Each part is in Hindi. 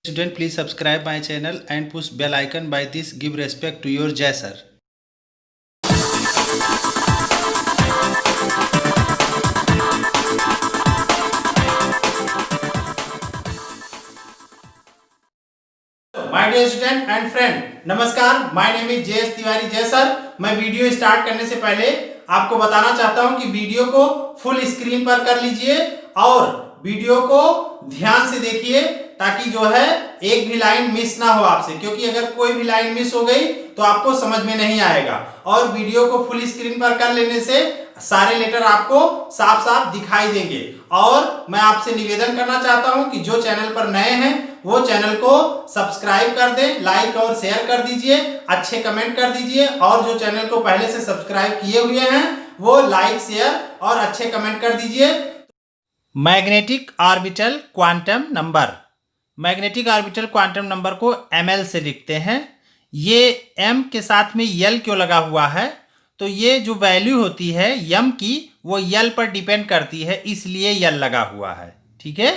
Student, please subscribe my channel and push bell icon. By this, give respect to your Jai sir. My dear student and friend, नमस्कार। My name is JS Tiwari Jai sir. मैं वीडियो स्टार्ट करने से पहले आपको बताना चाहता हूं कि वीडियो को फुल स्क्रीन पर कर लीजिए और वीडियो को ध्यान से देखिए ताकि जो है एक भी लाइन मिस ना हो आपसे, क्योंकि अगर कोई भी लाइन मिस हो गई तो आपको समझ में नहीं आएगा। और वीडियो को फुल स्क्रीन पर कर लेने से सारे लेटर आपको साफ साफ दिखाई देंगे। और मैं आपसे निवेदन करना चाहता हूं कि जो चैनल पर नए हैं वो चैनल को सब्सक्राइब कर दें, लाइक और शेयर कर दीजिए, अच्छे कमेंट कर दीजिए। और जो चैनल को पहले से सब्सक्राइब किए हुए हैं वो लाइक, शेयर और अच्छे कमेंट कर दीजिए। Magnetic orbital quantum number, magnetic orbital quantum number को ml से लिखते हैं। ये m के साथ में l क्यों लगा हुआ है? तो ये जो वैल्यू होती है m की वो l पर डिपेंड करती है, इसलिए l लगा हुआ है। ठीक है,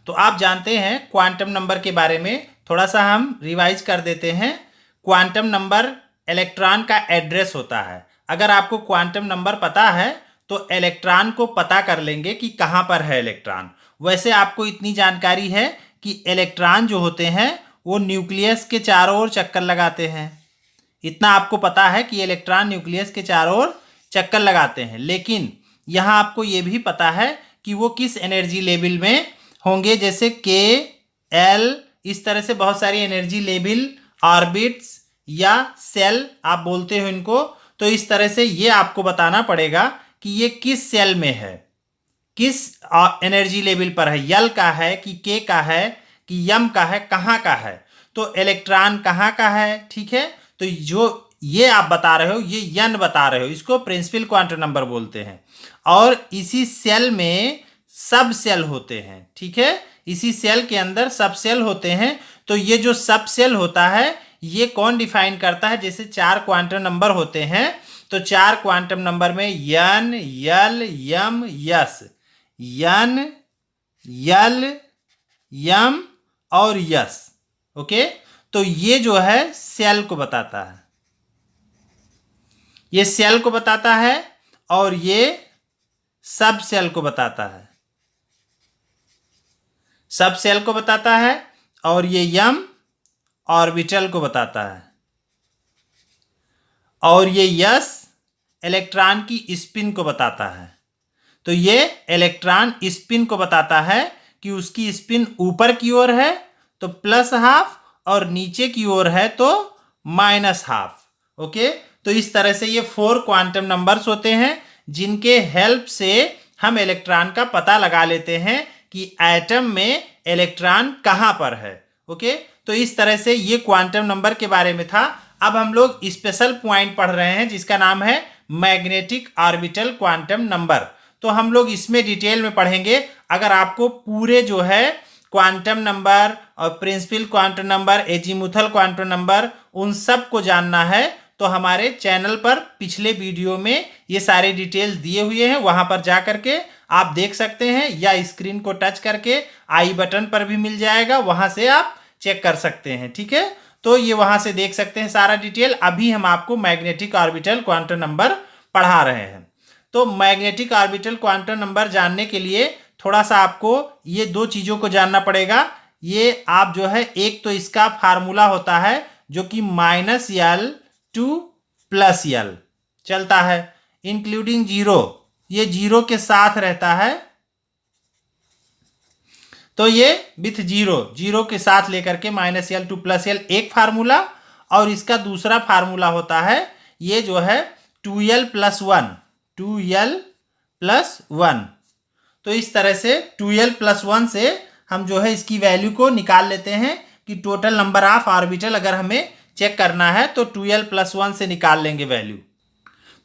तो आप जानते हैं क्वांटम नंबर के बारे में थोड़ा सा हम रिवाइज कर देते हैं। क्वांटम नंबर इलेक्ट्रॉन का एड्रेस होता है। अगर आपको क्वांटम नंबर पता है तो इलेक्ट्रॉन को पता कर लेंगे कि कहाँ पर है इलेक्ट्रॉन। वैसे आपको इतनी जानकारी है कि इलेक्ट्रॉन जो होते हैं वो न्यूक्लियस के चारों ओर चक्कर लगाते हैं। इतना आपको पता है कि इलेक्ट्रॉन न्यूक्लियस के चारों ओर चक्कर लगाते हैं, लेकिन यहाँ आपको ये भी पता है कि वो किस एनर्जी लेवल में होंगे, जैसे K, L, इस तरह से बहुत सारी एनर्जी लेवल, ऑर्बिट्स या सेल आप बोलते हो इनको। तो इस तरह से ये आपको बताना पड़ेगा कि ये किस सेल में है, किस एनर्जी लेवल पर है, L का है कि K का है कि M का है, कहाँ का है, तो इलेक्ट्रॉन कहाँ का है। ठीक है, तो जो ये आप बता रहे हो ये n बता रहे हो, इसको प्रिंसिपल क्वांटम नंबर बोलते हैं। और इसी सेल में सब सेल होते हैं। ठीक है, इसी सेल के अंदर सब सेल होते हैं। तो ये जो सब सेल होता है ये कौन डिफाइन करता है? जैसे 4 क्वांटम नंबर होते हैं तो 4 क्वांटम नंबर में n, l, m, s, n, l, m और s। ओके, तो ये जो है सेल को बताता है, ये सेल को बताता है और ये सब सेल को बताता है, सब सेल को बताता है और ये m ऑर्बिटल को बताता है और ये s इलेक्ट्रॉन की स्पिन को बताता है। तो ये इलेक्ट्रॉन स्पिन को बताता है कि उसकी स्पिन ऊपर की ओर है तो +½ और नीचे की ओर है तो -½ ओके, तो इस तरह से ये 4 क्वांटम नंबर्स होते हैं जिनके हेल्प से हम इलेक्ट्रॉन का पता लगा लेते हैं कि एटम में इलेक्ट्रॉन कहाँ पर है। ओके, तो इस तरह से ये क्वांटम नंबर के बारे में था। अब हम लोग स्पेशल पॉइंट पढ़ रहे हैं जिसका नाम है मैग्नेटिक ऑर्बिटल क्वांटम नंबर। तो हम लोग इसमें डिटेल में पढ़ेंगे। अगर आपको पूरे जो है क्वांटम नंबर और principal quantum number, azimuthal quantum number, उन सब को जानना है तो हमारे चैनल पर पिछले वीडियो में ये सारे डिटेल्स दिए हुए हैं, वहां पर जा करके आप देख सकते हैं, या स्क्रीन को टच करके आई बटन पर भी मिल जाएगा, वहां से आप चेक कर सकते हैं। ठीक है, तो ये वहां से देख सकते हैं सारा डिटेल। अभी हम आपको मैग्नेटिक ऑर्बिटल क्वांटम नंबर पढ़ा रहे हैं। तो मैग्नेटिक ऑर्बिटल क्वांटम नंबर जानने के लिए थोड़ा सा आपको ये 2 चीज़ों को जानना पड़ेगा। ये आप जो है, एक तो इसका फार्मूला होता है जो कि -L to +L चलता है, इंक्लूडिंग 0, ये 0 के साथ रहता है। तो ये विथ 0 के साथ लेकर के -L to +L एक फार्मूला, और इसका दूसरा फार्मूला होता है ये जो है 2L + 1, 2L + 1। तो इस तरह से 2L + 1 से हम जो है इसकी वैल्यू को निकाल लेते हैं कि टोटल नंबर ऑफ ऑर्बिटल अगर हमें चेक करना है तो 2L + 1 से निकाल लेंगे वैल्यू।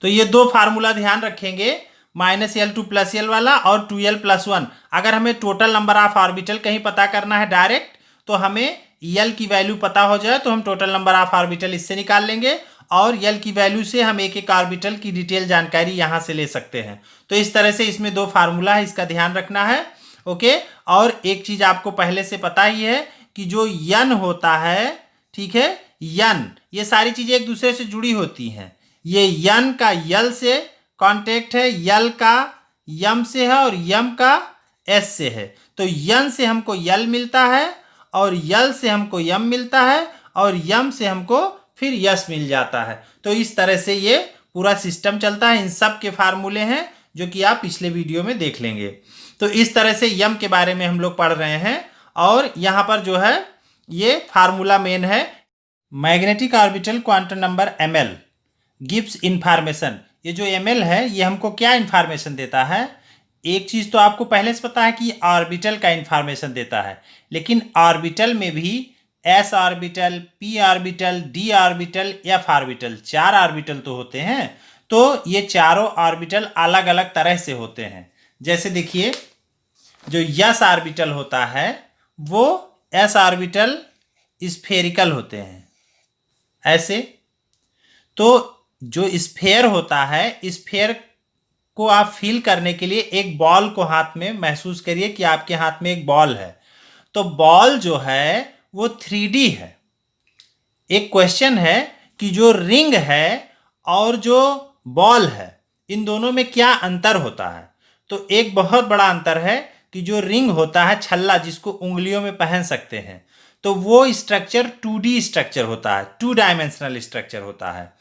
तो ये 2 फार्मूला ध्यान रखेंगे, -L to +L वाला और 2L + 1। अगर हमें टोटल नंबर ऑफ ऑर्बिटल कहीं पता करना है डायरेक्ट, तो हमें L की वैल्यू पता हो जाए तो हम टोटल नंबर ऑफ ऑर्बिटल इससे निकाल लेंगे, और L की वैल्यू से हम एक एक ऑर्बिटल की डिटेल जानकारी यहाँ से ले सकते हैं। तो इस तरह से इसमें 2 फार्मूला है, इसका ध्यान रखना है। ओके, और एक चीज़ आपको पहले से पता ही है कि जो यन होता है, ठीक है, यन, ये सारी चीजें एक दूसरे से जुड़ी होती हैं। ये यन का यल से कांटेक्ट है, यल का यम से है और यम का एस से है। तो यन से हमको यल मिलता है और यल से हमको यम मिलता है और यम से हमको फिर यस मिल जाता है। तो इस तरह से ये पूरा सिस्टम चलता है। इन सब के फार्मूले हैं जो कि आप पिछले वीडियो में देख लेंगे। तो इस तरह से यम के बारे में हम लोग पढ़ रहे हैं और यहाँ पर जो है ये फार्मूला मेन है। Magnetic orbital quantum number ml gives information. ये जो ml है ये हमको क्या इंफॉर्मेशन देता है? एक चीज तो आपको पहले से पता है कि ऑर्बिटल का इंफॉर्मेशन देता है, लेकिन ऑर्बिटल में भी s orbital, p orbital, d orbital, f orbital, 4 orbital तो होते हैं। तो ये चारों ऑर्बिटल अलग अलग तरह से होते हैं। जैसे देखिए, जो s ऑर्बिटल होता है वो s ऑर्बिटल स्फेरिकल होते हैं ऐसे। तो जो स्फेयर होता है, स्फेयर को आप फील करने के लिए एक बॉल को हाथ में महसूस करिए कि आपके हाथ में एक बॉल है। तो बॉल जो है वो 3D है। एक क्वेश्चन है कि जो रिंग है और जो बॉल है इन दोनों में क्या अंतर होता है? तो एक बहुत बड़ा अंतर है कि जो रिंग होता है, छल्ला जिसको उंगलियों में पहन सकते हैं, तो वो स्ट्रक्चर 2D स्ट्रक्चर होता है, 2 डायमेंशनल स्ट्रक्चर होता है।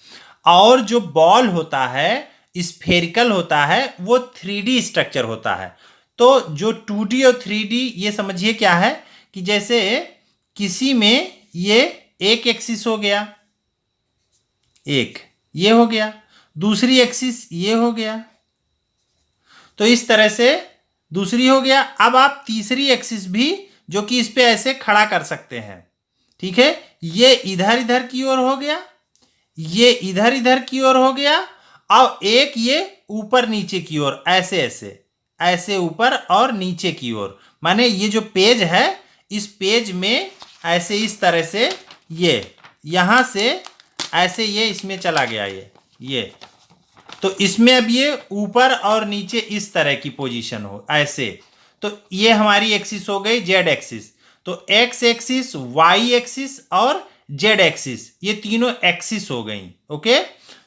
और जो बॉल होता है, स्फेरिकल होता है, वो 3D स्ट्रक्चर होता है। तो जो 2D और 3D ये समझिए क्या है कि जैसे किसी में ये एक एक्सिस हो गया, एक ये हो गया, दूसरी एक्सिस ये हो गया, तो इस तरह से दूसरी हो गया। अब आप तीसरी एक्सिस भी जो कि इस पे ऐसे खड़ा कर सकते हैं, ठीक है। ये इधर इधर की ओर हो गया, ये इधर इधर की ओर हो गया, और एक ये ऊपर नीचे की ओर, ऐसे ऐसे ऐसे ऊपर और नीचे की ओर। माने ये जो पेज है, इस पेज में ऐसे इस तरह से ये यहां से ऐसे ये इसमें चला गया, ये तो इसमें अब ये ऊपर और नीचे इस तरह की पोजीशन हो ऐसे। तो ये हमारी एक्सिस हो गई जेड एक्सिस। तो एक्स एक्सिस, वाई एक्सिस और जेड एक्सिस, ये तीनों एक्सिस हो गई। ओके,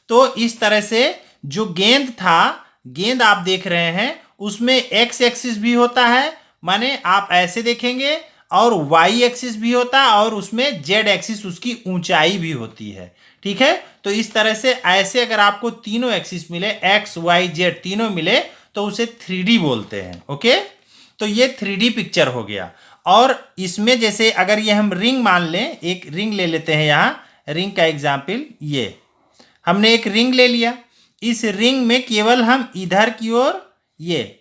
तो इस तरह से जो गेंद था, गेंद आप देख रहे हैं, उसमें एक्स एक्सिस भी होता है, माने आप ऐसे देखेंगे, और वाई एक्सिस भी होता है, और उसमें जेड एक्सिस उसकी ऊंचाई भी होती है, ठीक है। तो इस तरह से ऐसे अगर आपको तीनों एक्सिस मिले, एक्स वाई जेड तीनों मिले, तो उसे 3D बोलते हैं। ओके, तो ये 3D पिक्चर हो गया। और इसमें जैसे अगर ये हम रिंग मान लें, एक रिंग ले लेते हैं, यहाँ रिंग का एग्जाम्पल, ये हमने एक रिंग ले लिया। इस रिंग में केवल हम इधर की ओर, ये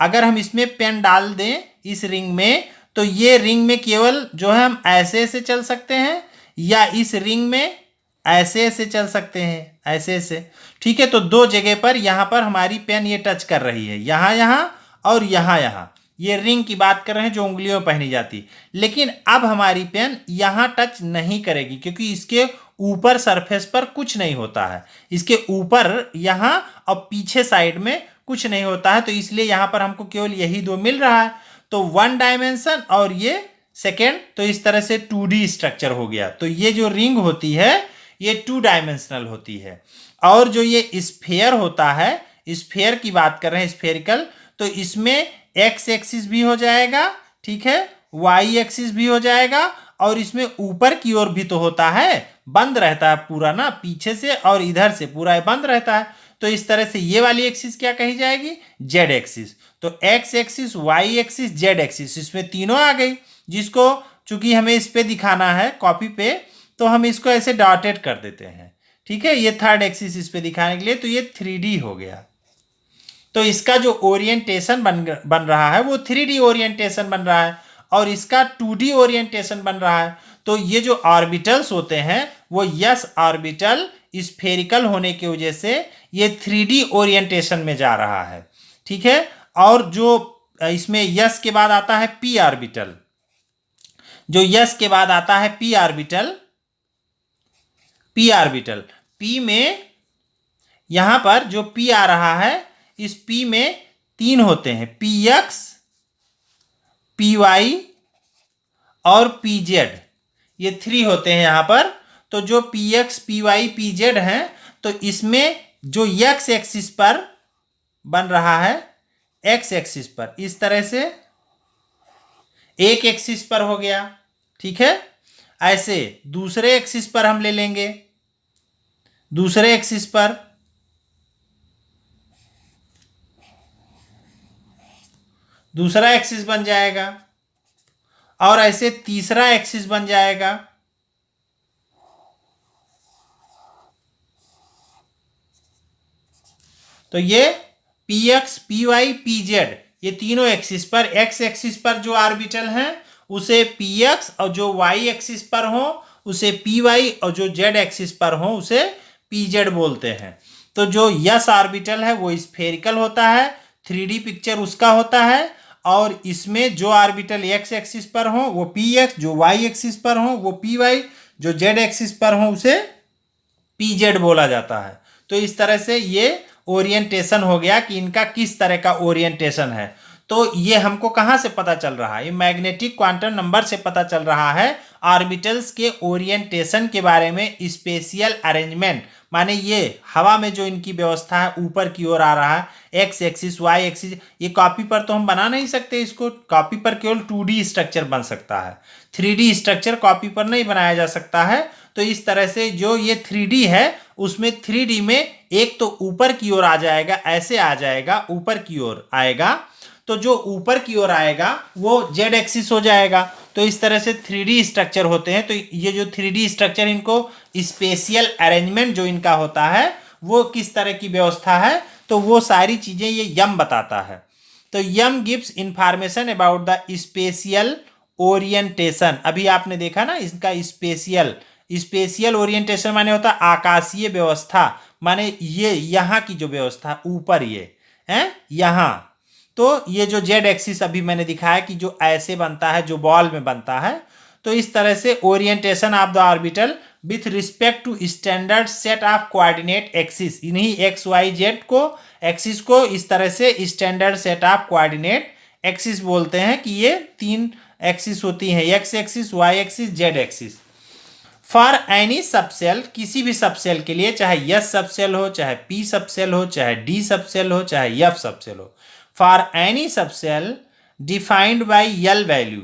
अगर हम इसमें पेन डाल दें इस रिंग में, तो ये रिंग में केवल जो है हम ऐसे ऐसे चल सकते हैं, या इस रिंग में ऐसे ऐसे चल सकते हैं, ऐसे ऐसे, ठीक है। तो दो जगह पर यहाँ पर हमारी पेन ये टच कर रही है, यहाँ यहाँ और यहाँ यहाँ। ये रिंग की बात कर रहे हैं जो उंगलियों में पहनी जाती। लेकिन अब हमारी पेन यहाँ टच नहीं करेगी, क्योंकि इसके ऊपर सरफेस पर कुछ नहीं होता है, इसके ऊपर यहाँ और पीछे साइड में कुछ नहीं होता है। तो इसलिए यहाँ पर हमको केवल यही दो मिल रहा है, तो 1 डायमेंशन और ये सेकेंड। तो इस तरह से 2D स्ट्रक्चर हो गया। तो ये जो रिंग होती है ये 2 डायमेंशनल होती है। और जो ये स्फेयर होता है, स्फेयर की बात कर रहे हैं, स्फेरिकल, तो इसमें एक्स एक्सिस भी हो जाएगा, ठीक है, वाई एक्सिस भी हो जाएगा, और इसमें ऊपर की ओर भी तो होता है, बंद रहता है पूरा ना, पीछे से और इधर से पूरा बंद रहता है। तो इस तरह से ये वाली एक्सिस क्या कही जाएगी? Z axis. तो X axis, Y axis, Z axis, इसमें तीनों आ गई, जिसको चूंकि हमें इस पे दिखाना है कॉपी पे, तो हम इसको ऐसे डॉटेड कर देते हैं, ठीक है। ये थर्ड एक्सिस इस पे दिखाने के लिए, तो ये 3D हो गया। तो इसका जो ओरिएंटेशन बन रहा है वो 3D ओरिएंटेशन बन रहा है, और इसका 2D ओरिएंटेशन बन रहा है। तो ये जो ऑर्बिटल्स होते हैं वो यस ऑर्बिटल स्फेरिकल होने की वजह से ये 3D ओरिएंटेशन में जा रहा है, ठीक है। और जो इसमें यस के बाद आता है p ऑर्बिटल, जो यस के बाद आता है p ऑर्बिटल, p में यहां पर जो p आ रहा है, इस p में 3 होते हैं, px, py और पी जेड, ये 3 होते हैं यहाँ पर। तो जो P X P Y P Z हैं, तो इसमें जो एक्स एक्सिस पर बन रहा है, एक्स एक्सिस पर इस तरह से एक एक्सिस पर हो गया, ठीक है। ऐसे दूसरे एक्सिस पर हम ले लेंगे, दूसरे एक्सिस पर दूसरा एक्सिस बन जाएगा, और ऐसे तीसरा एक्सिस बन जाएगा। तो ये P X P Y P Z, ये तीनों एक्सिस पर, एक्स एक्सिस पर जो ऑर्बिटल हैं उसे पी एक्स, और जो वाई एक्सिस पर हो उसे पी वाई, और जो जेड एक्सिस पर हो उसे पी जेड बोलते हैं। तो जो यस ऑर्बिटल है वो स्फेरिकल होता है, 3D पिक्चर उसका होता है। और इसमें जो ऑर्बिटल एक्स एक्सिस पर हो वो पी एक्स, जो वाई एक्सिस पर हो वो पी वाई, जो जेड एक्सिस पर हो उसे पी जेड बोला जाता है। तो इस तरह से ये ओरिएंटेशन हो गया कि इनका किस तरह का ओरिएंटेशन है। तो ये हमको कहाँ से पता चल रहा है? ये मैग्नेटिक क्वांटम नंबर से पता चल रहा है ऑर्बिटल्स के ओरिएंटेशन के बारे में। स्पेशियल अरेंजमेंट माने ये हवा में जो इनकी व्यवस्था है, ऊपर की ओर आ रहा है, एक्स एक्सिस वाई एक्सिस। ये कॉपी पर तो हम बना नहीं सकते, इसको कॉपी पर केवल 2D स्ट्रक्चर बन सकता है, 3D स्ट्रक्चर कॉपी पर नहीं बनाया जा सकता है। तो इस तरह से जो ये 3D है उसमें 3D में एक तो ऊपर की ओर आ जाएगा, ऐसे आ जाएगा, ऊपर की ओर आएगा। तो जो ऊपर की ओर आएगा वो जेड एक्सिस हो जाएगा। तो इस तरह से 3D स्ट्रक्चर होते हैं। तो ये जो 3D स्ट्रक्चर, इनको स्पेशियल अरेंजमेंट जो इनका होता है वो किस तरह की व्यवस्था है, तो वो सारी चीजें ये यम बताता है। तो m gives information about the spatial orientation. अभी आपने देखा ना इसका स्पेशियल, स्पेशियल ओरिएंटेशन माने होता है आकाशीय व्यवस्था, माने ये यहाँ की जो व्यवस्था ऊपर ये है यहाँ। तो ये जो जेड एक्सिस अभी मैंने दिखाया कि जो ऐसे बनता है, जो बॉल में बनता है। तो इस तरह से orientation of the orbital with respect to standard set of coordinate axis, इन्हीं एक्स वाई जेड को एक्सिस को इस तरह से standard set of coordinate axis बोलते हैं कि ये 3 एक्सिस होती हैं, X axis Y axis Z axis. For any subshell, किसी भी सबसेल के लिए, चाहे यस सबसेल हो, चाहे पी सबसेल हो, चाहे डी सबसेल हो, चाहे एफ सबसेल हो, for any subshell defined by L value.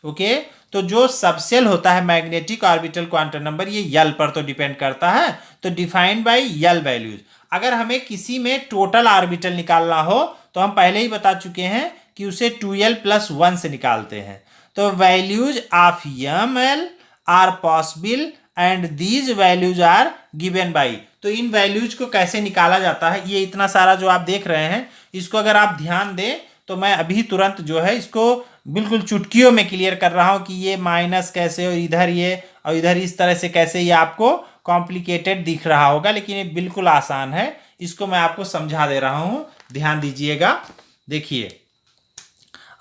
Okay, तो जो सबसेल होता है मैग्नेटिक ऑर्बिटल क्वांटम नंबर, ये यल पर तो डिपेंड करता है। तो डिफाइंड बाय यल वैल्यूज। अगर हमें किसी में टोटल ऑर्बिटल निकालना हो तो हम पहले ही बता चुके हैं कि उसे 2l+1 से निकालते हैं। तो values of M L are possible and these values are given by. तो इन वैल्यूज को कैसे निकाला जाता है, ये इतना सारा जो आप देख रहे हैं, इसको अगर आप ध्यान दें तो मैं अभी तुरंत जो है इसको बिल्कुल चुटकियों में क्लियर कर रहा हूं कि ये माइनस कैसे, और इधर ये, और इधर इस तरह से कैसे। ये आपको कॉम्प्लिकेटेड दिख रहा होगा लेकिन ये बिल्कुल आसान है। इसको मैं आपको समझा दे रहा हूं, ध्यान दीजिएगा। देखिए,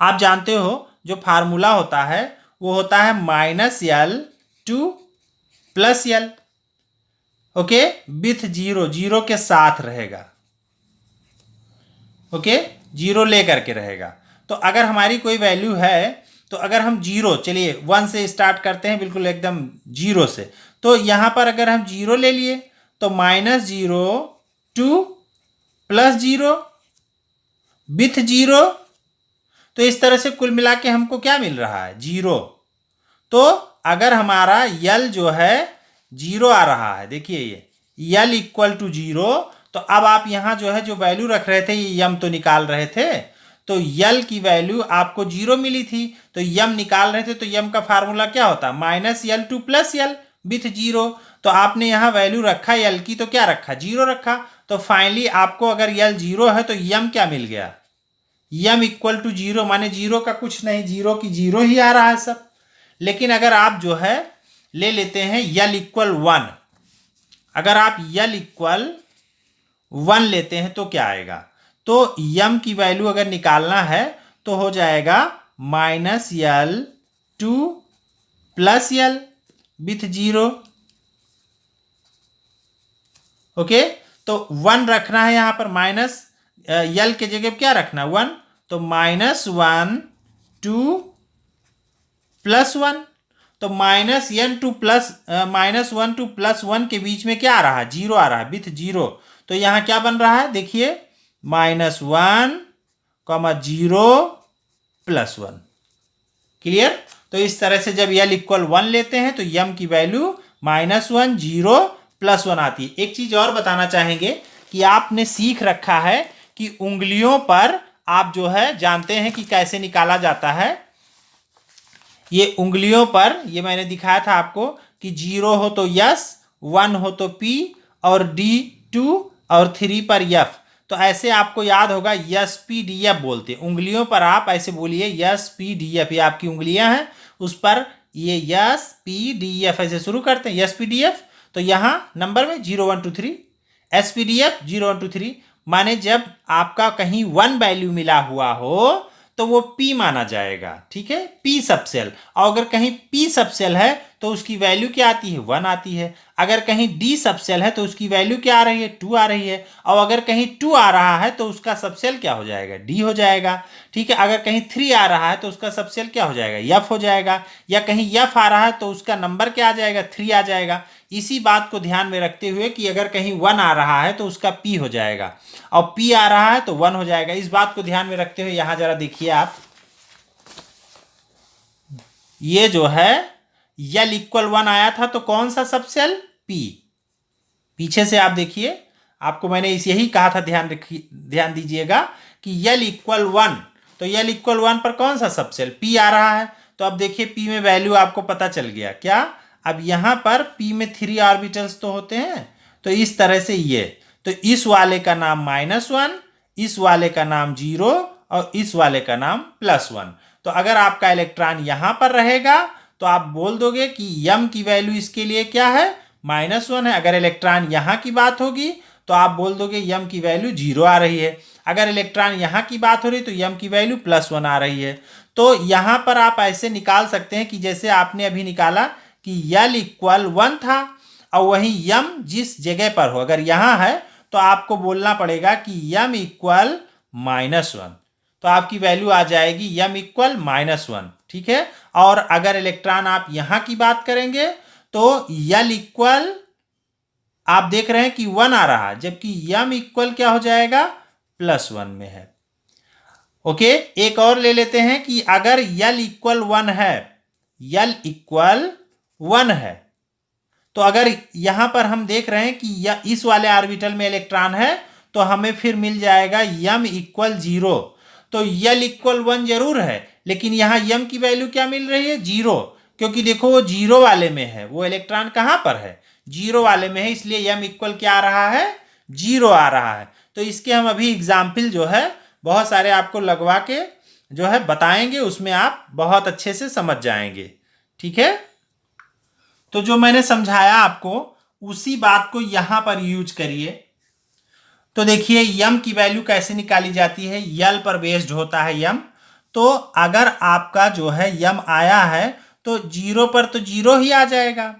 आप जानते हो जो फार्मूला होता है वो होता है -l to +l। Okay, with zero, zero के साथ रहेगा। ओके, जीरो ले करके रहेगा। तो अगर हमारी कोई वैल्यू है, तो अगर हम जीरो, चलिए 1 से स्टार्ट करते हैं, बिल्कुल एकदम जीरो से। तो यहां पर अगर हम जीरो ले लिए तो -0 to +0 विथ जीरो। तो इस तरह से कुल मिला के हमको क्या मिल रहा है? जीरो। तो अगर हमारा यल जो है जीरो आ रहा है, देखिए ये यल इक्वल टू जीरो, तो अब आप यहां जो है जो वैल्यू रख रहे थे, ये यम तो निकाल रहे थे, तो यल की वैल्यू आपको जीरो मिली थी, तो यम निकाल रहे थे, तो यम का फार्मूला क्या होता? -l to +l with zero. तो आपने यहां वैल्यू रखा यल की, तो क्या रखा? जीरो रखा। तो फाइनली आपको अगर यल जीरो है तो यम क्या मिल गया? यम इक्वल टू जीरो, माने जीरो का कुछ नहीं, जीरो की जीरो ही आ रहा है सब। लेकिन अगर आप जो है ले लेते हैं यल इक्वल 1, अगर आप यल इक्वल 1 लेते हैं तो क्या आएगा? तो यम की वैल्यू अगर निकालना है तो हो जाएगा -l to +l with zero. Okay, तो 1 रखना है यहां पर, माइनस यल के जगह क्या रखना? 1। तो -1 to +1। तो -n टू -1 टू +1 के बीच में क्या आ रहा है, 0 आ रहा है, विथ 0। तो यहाँ क्या बन रहा है, देखिए -1, 0, +1। क्लियर। तो इस तरह से जब l इक्वल 1 लेते हैं तो m की वैल्यू -1, 0, +1 आती है। एक चीज और बताना चाहेंगे कि आपने सीख रखा है कि उंगलियों पर आप जो है जानते हैं कि कैसे निकाला जाता है। ये उंगलियों पर ये मैंने दिखाया था आपको कि 0 हो तो यस, 1 हो तो P और D 2 और 3 पर F। तो ऐसे आपको याद होगा यस पी डी एफ बोलते हैं। उंगलियों पर आप ऐसे बोलिए यस पी डी एफ, ये आपकी उंगलियां हैं उस पर ये यस पी डी एफ ऐसे शुरू करते हैं, यस पी डी एफ। तो यहाँ नंबर में 0 1 2 3, एस पी डी एफ 0 1 2 3, माने जब आपका कहीं 1 वैल्यू मिला हुआ हो तो वो P माना जाएगा, ठीक है, P सबसेल। और अगर कहीं P सबसेल है तो उसकी वैल्यू क्या आती है, 1 आती है। अगर कहीं D सबसेल है तो उसकी वैल्यू क्या आ रही है, 2 आ रही है। और अगर कहीं 2 आ रहा है तो उसका सबसेल क्या हो जाएगा, D हो जाएगा, ठीक है। अगर कहीं 3 आ रहा है तो उसका सबसेल क्या हो जाएगा, F हो जाएगा। या कहीं F आ रहा है तो उसका नंबर क्या आ जाएगा, 3 आ जाएगा। इसी बात को ध्यान में रखते हुए कि अगर कहीं 1 आ रहा है तो उसका P हो जाएगा और P आ रहा है तो 1 हो जाएगा। इस बात को ध्यान में रखते हुए यहां जरा देखिए आप, ये जो है L इक्वल 1 आया था तो कौन सा सबसेल, P। पीछे से आप देखिए, आपको मैंने यही कहा था, ध्यान दीजिएगा कि L इक्वल 1, तो L इक्वल 1 पर कौन सा सबसेल, P आ रहा है। तो अब देखिए P में वैल्यू आपको पता चल गया क्या। अब यहां पर P में 3 ऑर्बिटल्स तो होते हैं, तो इस तरह से ये, तो इस वाले का नाम -1, इस वाले का नाम 0 और इस वाले का नाम +1। तो अगर आपका इलेक्ट्रॉन यहां पर रहेगा तो आप बोल दोगे कि m की वैल्यू इसके लिए क्या है, -1 है। अगर इलेक्ट्रॉन यहां की बात होगी तो आप बोल दोगे m की वैल्यू 0 आ रही है। अगर इलेक्ट्रॉन यहां की बात हो रही है तो m की वैल्यू +1 आ रही है। तो यहां पर आप ऐसे निकाल सकते हैं कि जैसे आपने अभी निकाला कि L इक्वल 1 था और वही m जिस जगह पर हो, अगर यहां है तो आपको बोलना पड़ेगा कि m इक्वल -1, तो आपकी वैल्यू आ जाएगी m इक्वल -1, ठीक है। और अगर इलेक्ट्रॉन आप यहां की बात करेंगे तो L इक्वल, आप देख रहे हैं कि 1 आ रहा है, जबकि m इक्वल क्या हो जाएगा, +1 में है। ओके, एक और ले लेते हैं कि अगर L इक्वल 1 है, L इक्वल 1 है, तो अगर यहां पर हम देख रहे हैं कि इस वाले ऑर्बिटल में इलेक्ट्रॉन है तो हमें फिर मिल जाएगा m इक्वल 0। तो L इक्वल 1 जरूर है, लेकिन यहां m की वैल्यू क्या मिल रही है, 0, क्योंकि देखो वो 0 वाले में है, वो इलेक्ट्रॉन कहां पर है, 0 वाले में है, इसलिए m इक्वल क्या आ रहा है, 0 आ रहा है। तो इसके हम अभी एग्जाम्पल जो है बहुत सारे आपको लगवा के जो है बताएंगे, उसमें आप बहुत अच्छे से समझ जाएंगे, ठीक है। तो जो मैंने समझाया आपको उसी बात को यहां पर यूज करिए। तो देखिए m की वैल्यू कैसे निकाली जाती है, L पर बेस्ड होता है m। तो अगर आपका जो है m आया है तो 0 पर तो 0 ही आ जाएगा,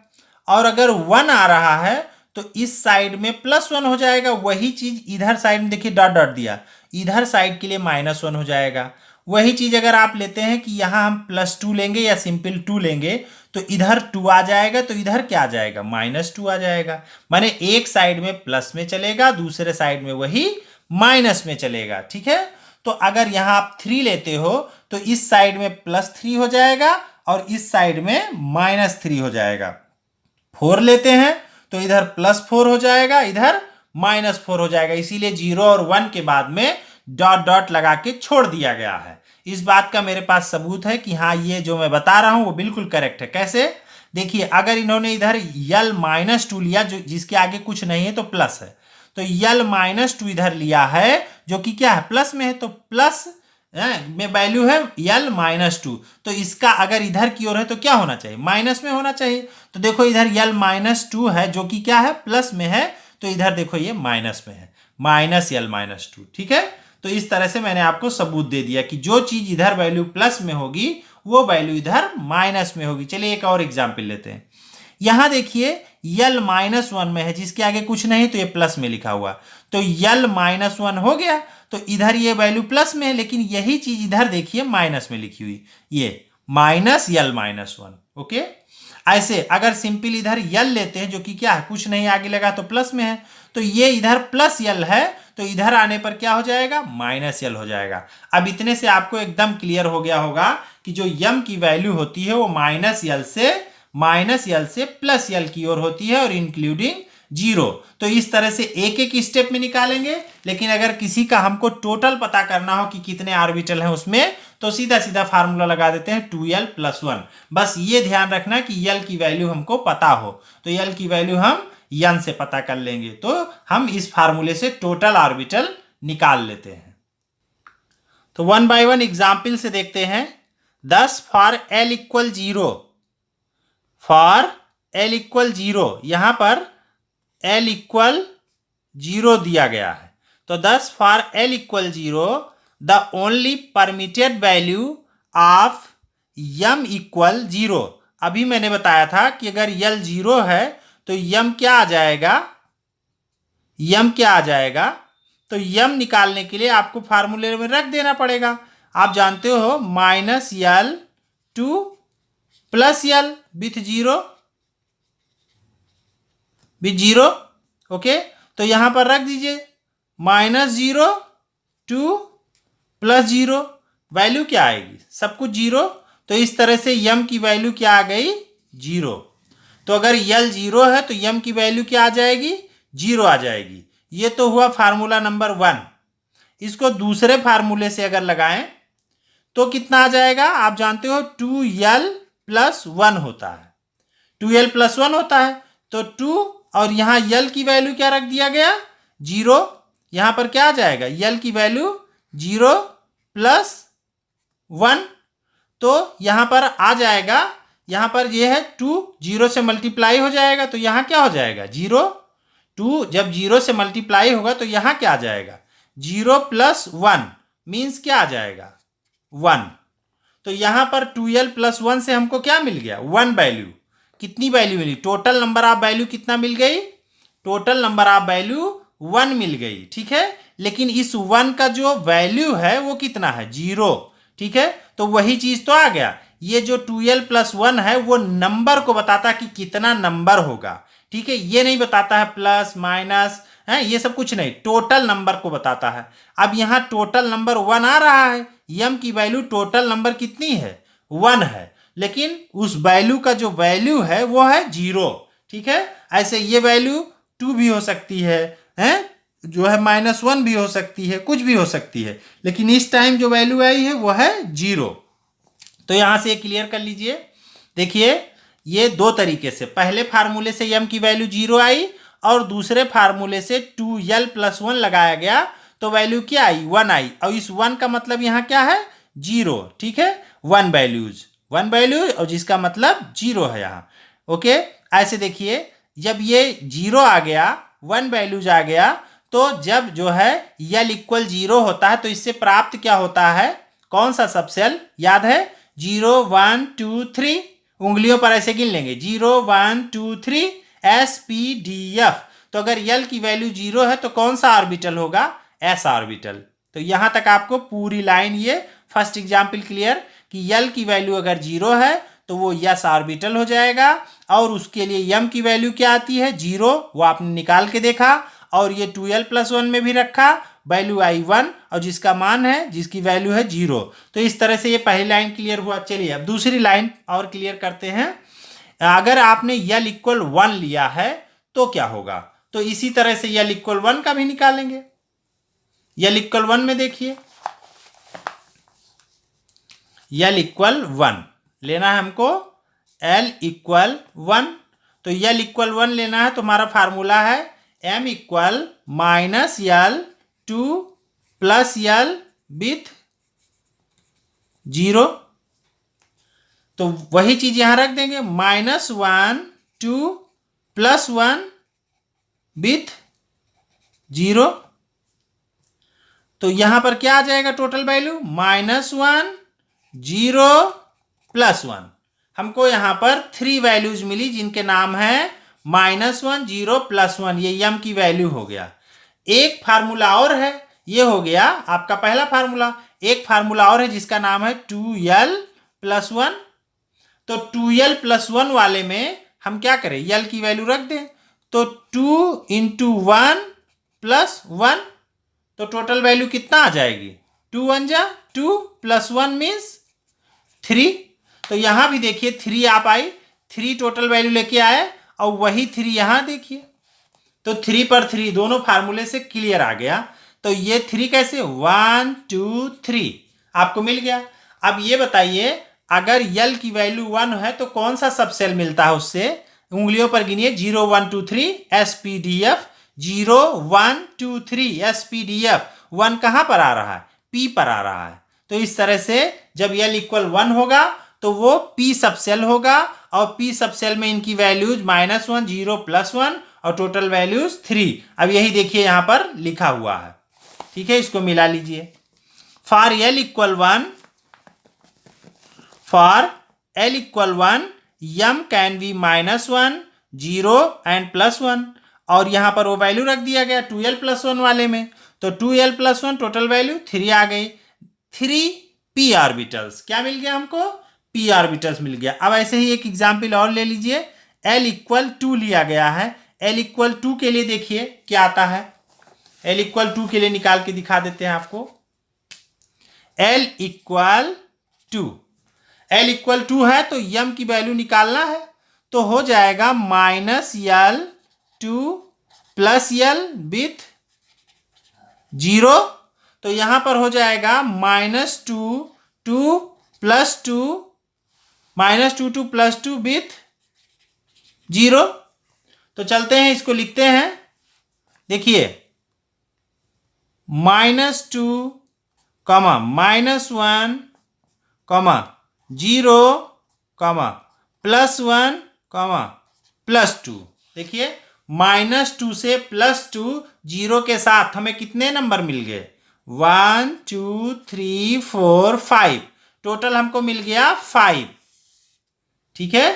और अगर 1 आ रहा है तो इस साइड में +1 हो जाएगा। वही चीज इधर साइड में देखिए डॉट डॉट दिया, इधर साइड के लिए -1 हो जाएगा। वही चीज अगर आप लेते हैं कि यहां हम +2 लेंगे या सिंपल 2 लेंगे तो इधर 2 आ जाएगा, तो इधर क्या आ जाएगा, -2 आ जाएगा। माने एक साइड में प्लस में चलेगा, दूसरे साइड में वही माइनस में चलेगा, ठीक है। तो अगर यहां आप 3 लेते हो तो इस साइड में +3 हो जाएगा और इस साइड में -3 हो जाएगा। 4 लेते हैं तो इधर +4 हो जाएगा, इधर -4 हो जाएगा। इसीलिए 0 और 1 के बाद में डॉट डॉट लगा के छोड़ दिया गया है। इस बात का मेरे पास सबूत है कि हाँ, ये जो मैं बता रहा हूं वो बिल्कुल करेक्ट है। कैसे, देखिए अगर इन्होंने इधर L -2 लिया, जो जिसके आगे कुछ नहीं है तो प्लस है, तो L -2 इधर लिया है जो कि क्या है, प्लस में है, तो प्लस में वैल्यू है L -2। तो इसका अगर इधर की ओर है तो क्या होना चाहिए, माइनस में होना चाहिए। तो देखो इधर L -2 है जो कि क्या है, प्लस में है, तो इधर देखो ये माइनस में है, -L -2, ठीक है। तो इस तरह से मैंने आपको सबूत दे दिया कि जो चीज इधर वैल्यू प्लस में होगी वो वैल्यू इधर माइनस में होगी। चलिए एक और एग्जांपल लेते हैं। यहां देखिए L -1 में है, जिसके आगे कुछ नहीं तो ये प्लस में लिखा हुआ, तो L -1 हो गया, तो इधर ये वैल्यू प्लस में है, लेकिन यही चीज इधर देखिए माइनस में लिखी हुई, ये माइनस यल माइनस वन। ओके, ऐसे अगर सिंपल इधर यल लेते हैं जो कि क्या है, कुछ नहीं आगे लगा तो प्लस में है, तो ये इधर प्लस यल है, तो इधर आने पर क्या हो जाएगा, माइनस यल हो जाएगा। अब इतने से आपको एकदम क्लियर हो गया होगा कि जो यम की वैल्यू होती है वो माइनस यल से प्लस यल की ओर होती है और इंक्लूडिंग जीरो। तो इस तरह से एक एक स्टेप में निकालेंगे, लेकिन अगर किसी का हमको टोटल पता करना हो कि कितने ऑर्बिटल हैं उसमें, तो सीधा सीधा फार्मूला लगा देते हैं 2l + 1। बस ये ध्यान रखना कि यल की वैल्यू हमको पता हो, तो यल की वैल्यू हम यन से पता कर लेंगे, तो हम इस फार्मूले से टोटल ऑर्बिटल निकाल लेते हैं। तो 1 बाय 1 एग्जाम्पल से देखते हैं। 10 फॉर l = 0, फॉर l = 0, यहां पर l = 0 दिया गया है, तो 10 for l = 0, the only permitted value of m = 0। अभी मैंने बताया था कि अगर l 0 है तो m क्या आ जाएगा, तो m निकालने के लिए आपको फार्मूले में रख देना पड़ेगा। आप जानते हो -l to +l with zero. Okay, तो यहां पर रख दीजिए -0 टू +0, वैल्यू क्या आएगी, सब कुछ 0, तो इस तरह से m की वैल्यू क्या आ गई, 0। तो अगर l 0 है तो m की वैल्यू क्या आ जाएगी, 0 आ जाएगी। ये तो हुआ फार्मूला नंबर 1। इसको दूसरे फार्मूले से अगर लगाएं तो कितना आ जाएगा, आप जानते हो 2l + 1 होता है, 2l + 1 होता है, तो 2 और यहां l की वैल्यू क्या रख दिया गया, 0। यहां पर क्या आ जाएगा, l की वैल्यू 0 + 1, तो यहां पर आ जाएगा, यहां पर ये है 2 0 से मल्टीप्लाई हो जाएगा, तो यहां क्या हो जाएगा, 0। 2 जब 0 से मल्टीप्लाई होगा तो यहां क्या आ जाएगा, 0 + 1 मीन्स क्या आ जाएगा, 1। तो यहां पर 2l + 1 से हमको क्या मिल गया, 1 वैल्यू। कितनी वैल्यू मिली, टोटल नंबर ऑफ वैल्यू कितना मिल गई, टोटल नंबर ऑफ वैल्यू 1 मिल गई, ठीक है। लेकिन इस 1 का जो वैल्यू है वो कितना है, 0, ठीक है। तो वही चीज तो आ गया, ये जो 2l + 1 है वो नंबर को बताता कि कितना नंबर होगा, ठीक है। ये नहीं बताता है प्लस माइनस है, ये सब कुछ नहीं, टोटल नंबर को बताता है। अब यहां टोटल नंबर 1 आ रहा है, m की वैल्यू टोटल नंबर कितनी है, 1 है, लेकिन उस वैल्यू का जो वैल्यू है वो है 0, ठीक है। ऐसे ये वैल्यू 2 भी हो सकती है, जो है -1 भी हो सकती है, कुछ भी हो सकती है, लेकिन इस टाइम जो वैल्यू आई है वो है 0। तो यहां से क्लियर कर लीजिए। देखिए ये दो तरीके से, पहले फार्मूले से m की वैल्यू 0 आई और दूसरे फार्मूले से 2l + 1 लगाया गया तो वैल्यू क्या आई, 1 आई, और इस 1 का मतलब यहाँ क्या है, 0, ठीक है। 1 वैल्यू और जिसका मतलब 0 है यहाँ। ओके, ऐसे देखिए जब ये 0 आ गया, 1 वैल्यूज आ गया, तो जब जो है l = 0 होता है तो इससे प्राप्त क्या होता है, कौन सा सबसेल याद है, 0 1 2 3, उंगलियों पर ऐसे गिन लेंगे, 0 1 2 3 S P D F। तो अगर l की वैल्यू 0 है तो कौन सा ऑर्बिटल होगा, s ऑर्बिटल। तो यहां तक आपको पूरी लाइन ये फर्स्ट एग्जाम्पल क्लियर कि l की वैल्यू अगर 0 है तो वो s ऑर्बिटल हो जाएगा, और उसके लिए m की वैल्यू क्या आती है, 0, वो आपने निकाल के देखा, और ये 2l + 1 में भी रखा, वैल्यू आई 1 और जिसका मान है, जिसकी वैल्यू है 0। तो इस तरह से ये पहली लाइन क्लियर हुआ। चलिए अब दूसरी लाइन और क्लियर करते हैं। अगर आपने l = 1 लिया है तो क्या होगा, तो इसी तरह से l = 1 का भी निकालेंगे। l = 1 में देखिए, l = 1 लेना है हमको, l = 1, तो l = 1 लेना है तो हमारा फार्मूला है m = -l to +l with 0। तो वही चीज यहां रख देंगे, -1 टू +1 विथ 0। तो यहां पर क्या आ जाएगा टोटल वैल्यू, -1 0 +1। हमको यहां पर 3 वैल्यूज मिली जिनके नाम है -1 0 +1, ये m की वैल्यू हो गया। एक फार्मूला और है, ये हो गया आपका पहला फार्मूला। एक फार्मूला और है जिसका नाम है 2l प्लस 1। तो 2l प्लस 1 वाले में हम क्या करें, l की वैल्यू रख दें। तो 2 इंटू 1 प्लस 1, तो टोटल वैल्यू कितना आ जाएगी, 2 1 जा 2 प्लस 1 मीन्स 3। तो यहां भी देखिए 3 आप आई, 3 टोटल वैल्यू लेके आए और वही 3 यहां देखिए। तो 3 पर 3 दोनों फार्मूले से क्लियर आ गया। तो ये 3 कैसे, 1 2 3 आपको मिल गया। अब ये बताइए अगर यल की वैल्यू 1 है तो कौन सा सबसेल मिलता है उससे, उंगलियों पर गिनिए, 0 1 2 3 SPDF, 0 1 2 3 SPDF। 1 कहां पर आ रहा है, P पर आ रहा है। तो इस तरह से जब यल इक्वल 1 होगा तो वो P सबसेल होगा, और P सबसेल में इनकी वैल्यूज -1 0 प्लस 1 और टोटल वैल्यूज 3। अब यही देखिए यहां पर लिखा हुआ है, ठीक है, इसको मिला लीजिए। For L equal 1, for L equal 1 m can be -1 0 and plus 1, और यहां पर वो वैल्यू रख दिया गया 2l प्लस 1 वाले में। तो 2l प्लस 1 टोटल वैल्यू 3 आ गई। 3 p ऑर्बिटल्स क्या मिल गया हमको, p ऑर्बिटल्स मिल गया। अब ऐसे ही एक एग्जाम्पल और ले लीजिए, l इक्वल 2 लिया गया है। l इक्वल 2 के लिए देखिए क्या आता है, l इक्वल 2 के लिए निकाल के दिखा देते हैं आपको। l इक्वल 2, l इक्वल 2 है तो m की वैल्यू निकालना है, तो हो जाएगा -l 2 प्लस l विथ 0। तो यहां पर हो जाएगा -2 2 प्लस 2 -2 2 प्लस 2 विथ 0। तो चलते हैं इसको लिखते हैं, देखिए -2 कमा -1 कमा 0 कमा +1 कमा +2। देखिए -2 से +2 0 के साथ हमें कितने नंबर मिल गए, 1 2 3 4 5, टोटल हमको मिल गया 5। ठीक है,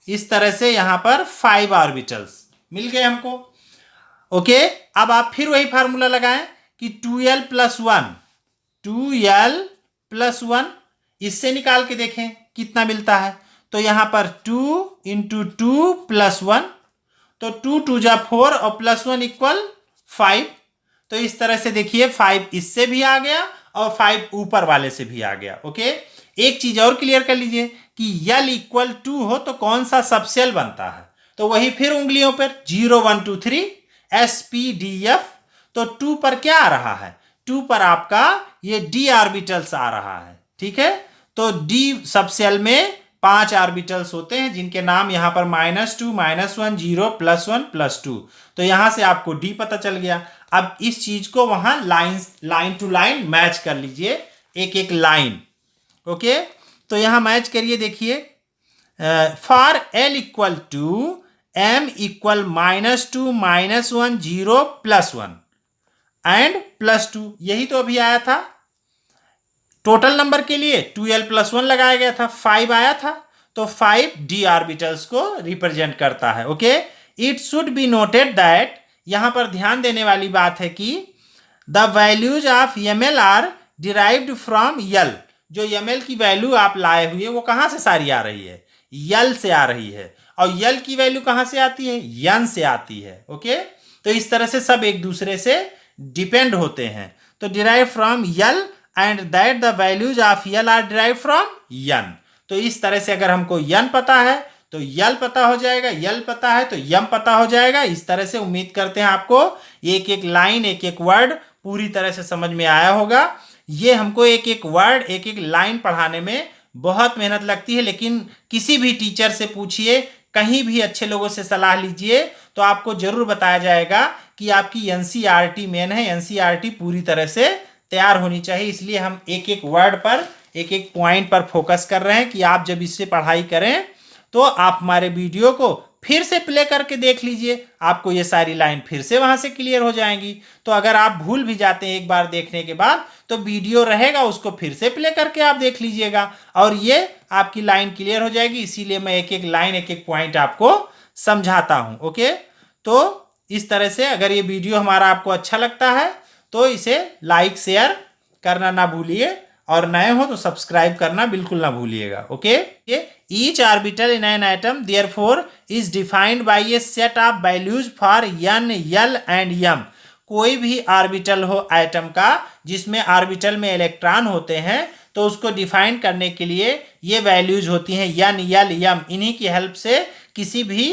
इस तरह से यहां पर 5 ऑर्बिटल्स मिल गए हमको। ओके, अब आप फिर वही फार्मूला लगाएं कि 2l प्लस 1, 2l प्लस 1, इससे निकाल के देखें कितना मिलता है। तो यहां पर 2 इंटू 2 प्लस 1, तो 2 2 जा 4 और प्लस 1 इक्वल 5। तो इस तरह से देखिए 5 इससे भी आ गया और 5 ऊपर वाले से भी आ गया। ओके, एक चीज और क्लियर कर लीजिए कि यल इक्वल 2 हो तो कौन सा सबसेल बनता है, तो वही फिर उंगलियों पर 0 1 2 3 SPDF। तो 2 पर क्या आ रहा है, 2 पर आपका ये d ऑर्बिटल्स आ रहा है। ठीक है, तो d सबसेल में 5 ऑर्बिटल्स होते हैं जिनके नाम यहां पर -2 -1 0 +1 +2। तो यहां से आपको d पता चल गया। अब इस चीज को वहां लाइन टू लाइन मैच कर लीजिए, एक एक लाइन। ओके, तो यहां मैच करिए, देखिए for l equal to m equal -2 -1 0 +1 and +2, यही तो अभी आया था। टोटल नंबर के लिए 2l प्लस 1 लगाया गया था, 5 आया था, तो 5 d ऑर्बिटल्स को रिप्रेजेंट करता है। Okay, it should be noted that, यहां पर ध्यान देने वाली बात है कि the values of ml are derived from l। जो ml की वैल्यू आप लाए हुए वो कहां से सारी आ रही है, l से आ रही है, और l की वैल्यू कहां से आती है, n से आती है। ओके, तो इस तरह से सब एक दूसरे से डिपेंड होते हैं। तो derive from l and that the values of l are derive from n। तो इस तरह से अगर हमको n पता है तो l पता हो जाएगा, l पता है तो m पता हो जाएगा। इस तरह से उम्मीद करते हैं आपको एक एक लाइन एक एक वर्ड पूरी तरह से समझ में आया होगा। ये हमको एक एक वर्ड एक एक लाइन पढ़ाने में बहुत मेहनत लगती है, लेकिन किसी भी टीचर से पूछिए, कहीं भी अच्छे लोगों से सलाह लीजिए तो आपको जरूर बताया जाएगा कि आपकी NCERT मेन है, NCERT पूरी तरह से तैयार होनी चाहिए। इसलिए हम एक एक वर्ड पर एक एक पॉइंट पर फोकस कर रहे हैं कि आप जब इससे पढ़ाई करें तो आप हमारे वीडियो को फिर से प्ले करके देख लीजिए, आपको ये सारी लाइन फिर से वहां से क्लियर हो जाएंगी। तो अगर आप भूल भी जाते हैं एक बार देखने के बाद तो वीडियो रहेगा, उसको फिर से प्ले करके आप देख लीजिएगा और ये आपकी लाइन क्लियर हो जाएगी। इसीलिए मैं एक एक लाइन एक एक पॉइंट आपको समझाता हूं। ओके, तो इस तरह से अगर ये वीडियो हमारा आपको अच्छा लगता है तो इसे लाइक शेयर करना ना भूलिए और नए हो तो सब्सक्राइब करना बिल्कुल ना भूलिएगा। Okay, each orbital in an atom therefore is defined by A set of values for n, l and m। कोई भी ऑर्बिटल हो एटम का जिसमें ऑर्बिटल में इलेक्ट्रॉन होते हैं तो उसको डिफाइन करने के लिए ये वैल्यूज होती हैं n, l, m। इन्हीं की हेल्प से किसी भी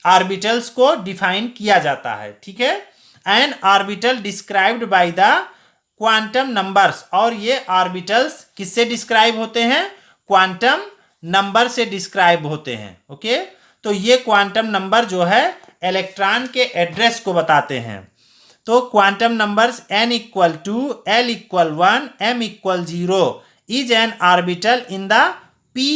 ऑर्बिटल्स को डिफाइन किया जाता है। ठीक है, N orbital described by the quantum numbers. और ये ऑर्बिटल्स किससे डिस्क्राइब होते हैं? क्वांटम नंबर से डिस्क्राइब होते हैं। ओके, तो ये क्वांटम नंबर जो है इलेक्ट्रॉन के एड्रेस को बताते हैं। तो quantum numbers n equal to l equal 1 m equal 0 is an orbital in the p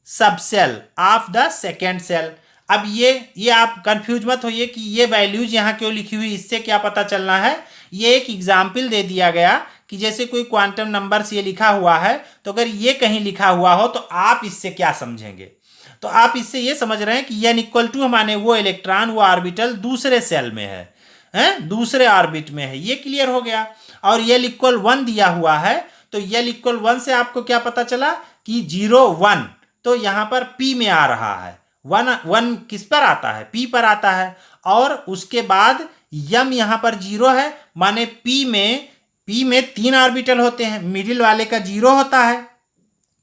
subshell of the second shell. अब ये आप कंफ्यूज मत होइए कि ये वैल्यूज यहाँ क्यों लिखी हुई, इससे क्या पता चलना है। ये एक एग्जाम्पल दे दिया गया कि जैसे कोई क्वांटम नंबर्स ये लिखा हुआ है तो अगर ये कहीं लिखा हुआ हो तो आप इससे क्या समझेंगे। तो आप इससे ये समझ रहे हैं कि n इक्वल टू माने वो इलेक्ट्रॉन वो ऑर्बिटल दूसरे सेल में है, दूसरे ऑर्बिट में है। ये क्लियर हो गया। और l इक्वल 1 दिया हुआ है तो l इक्वल 1 से आपको क्या पता चला कि 0 1 तो यहाँ पर p में आ रहा है। 1 किस पर आता है? p पर आता है। और उसके बाद m यहाँ पर 0 है, माने p में 3 ऑर्बिटल होते हैं, मिडिल वाले का 0 होता है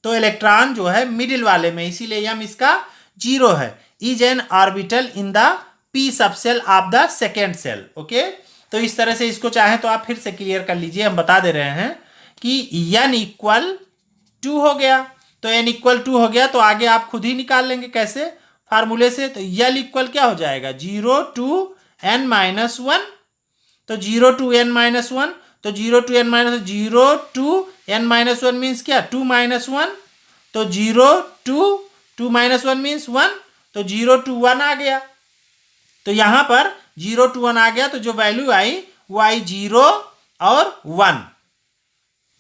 तो इलेक्ट्रॉन जो है मिडिल वाले में, इसीलिए m इसका 0 है। Is an orbital in the p subshell of the second shell. Okay, तो इस तरह से इसको चाहे तो आप फिर से क्लियर कर लीजिए। हम बता दे रहे हैं कि n इक्वल 2 हो गया, तो n इक्वल 2 हो गया तो आगे आप खुद ही निकाल लेंगे कैसे, फार्मूले से। तो l इक्वल क्या हो जाएगा? 0 to n माइनस 1। तो 0 to n माइनस 1, तो 0 to n minus 0 to n minus 1 means क्या? 2 माइनस 1। तो 0 to 2 माइनस 1 मीन्स 1, तो 0 to 1 आ गया। तो यहाँ पर 0 to 1 आ गया तो जो वैल्यू आई वो आई 0 और 1।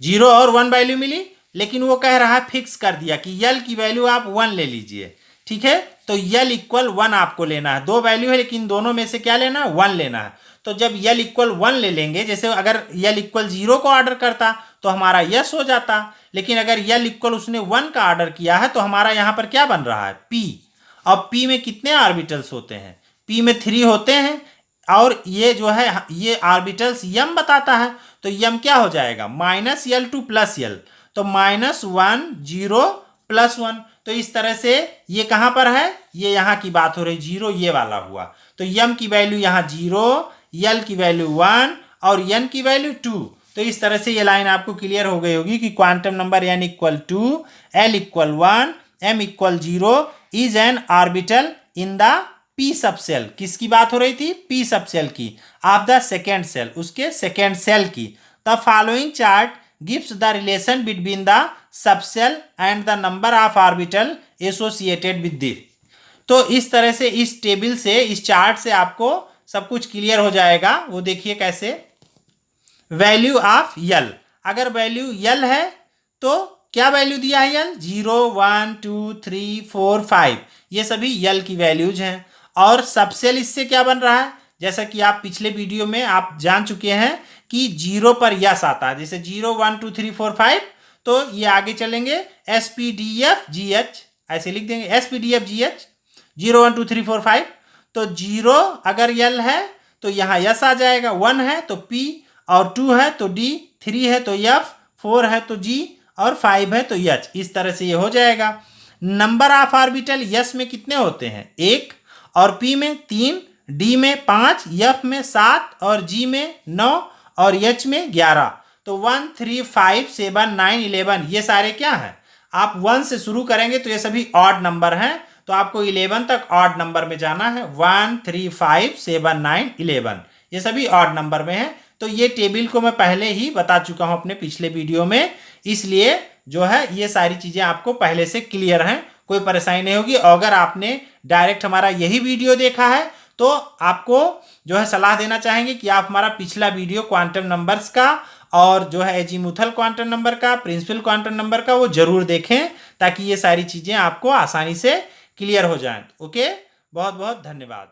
0 और 1 वैल्यू मिली, लेकिन वो कह रहा है फिक्स कर दिया कि यल की वैल्यू आप 1 ले लीजिए। ठीक है, तो यल इक्वल 1 आपको लेना है। दो वैल्यू है लेकिन दोनों में से क्या लेना है? 1 लेना है। तो जब यल इक्वल 1 ले लेंगे, जैसे अगर यल इक्वल 0 को ऑर्डर करता तो हमारा यस हो जाता, लेकिन अगर यल इक्वल उसने 1 का ऑर्डर किया है तो हमारा यहाँ पर क्या बन रहा है? p। अब p में कितने ऑर्बिटल्स होते हैं? p में 3 होते हैं और ये जो है ये ऑर्बिटल्स m बताता है, तो m क्या हो जाएगा? माइनस यल टू प्लस यल, तो -1 0 +1। तो इस तरह से ये कहाँ पर है? ये यहाँ की बात हो रही, 0 ये वाला हुआ। तो m की वैल्यू यहाँ 0, l की वैल्यू 1 और n की वैल्यू 2। तो इस तरह से ये लाइन आपको क्लियर हो गई होगी कि quantum number n equal 2, l equal 1, m equal 0 is an orbital in the p subshell. किसकी बात हो रही थी? p सबसेल की, ऑफ द सेकेंड सेल, उसके सेकेंड सेल की। The following chart gives the relation between the subshell and the number of orbital associated with this. तो इस तरह से इस टेबल से, इस चार्ट से आपको सब कुछ क्लियर हो जाएगा। वो देखिए कैसे। वैल्यू ऑफ यल, अगर वैल्यू यल है तो क्या वैल्यू दिया है? यल 0 1 2 3 4 5, ये सभी यल की वैल्यूज हैं। और सबसेल इससे क्या बन रहा है? जैसा कि आप पिछले वीडियो में आप जान चुके हैं कि 0 पर यस आता है, जैसे 0 1 2 3 4 5, तो ये आगे चलेंगे SPDFGH ऐसे लिख देंगे, SPDFGH 0 1 2 3 4 5। तो 0 अगर यल है तो यहाँ यस आ जाएगा, 1 है तो P और 2 है तो D, 3 है तो F, 4 है तो G और 5 है तो H। इस तरह से ये हो जाएगा। नंबर ऑफ ऑर्बिटल यस में कितने होते हैं? 1, और P में 3, D में 5, F में 7 और G में 9 और H में 11। तो 1 3 5 7 9 11 ये सारे क्या हैं? आप 1 से शुरू करेंगे तो ये सभी ऑड नंबर हैं, तो आपको 11 तक ऑड नंबर में जाना है। 1 3 5 7 9 11 ये सभी ऑड नंबर में हैं। तो ये टेबल को मैं पहले ही बता चुका हूं अपने पिछले वीडियो में, इसलिए जो है ये सारी चीजें आपको पहले से क्लियर हैं, कोई परेशानी नहीं होगी। अगर आपने डायरेक्ट हमारा यही वीडियो देखा है तो आपको जो है सलाह देना चाहेंगे कि आप हमारा पिछला वीडियो क्वांटम नंबर्स का और जो है एजीमुथल क्वांटम नंबर का, प्रिंसिपल क्वांटम नंबर का, वो जरूर देखें ताकि ये सारी चीजें आपको आसानी से क्लियर हो जाएं। ओके, बहुत बहुत धन्यवाद।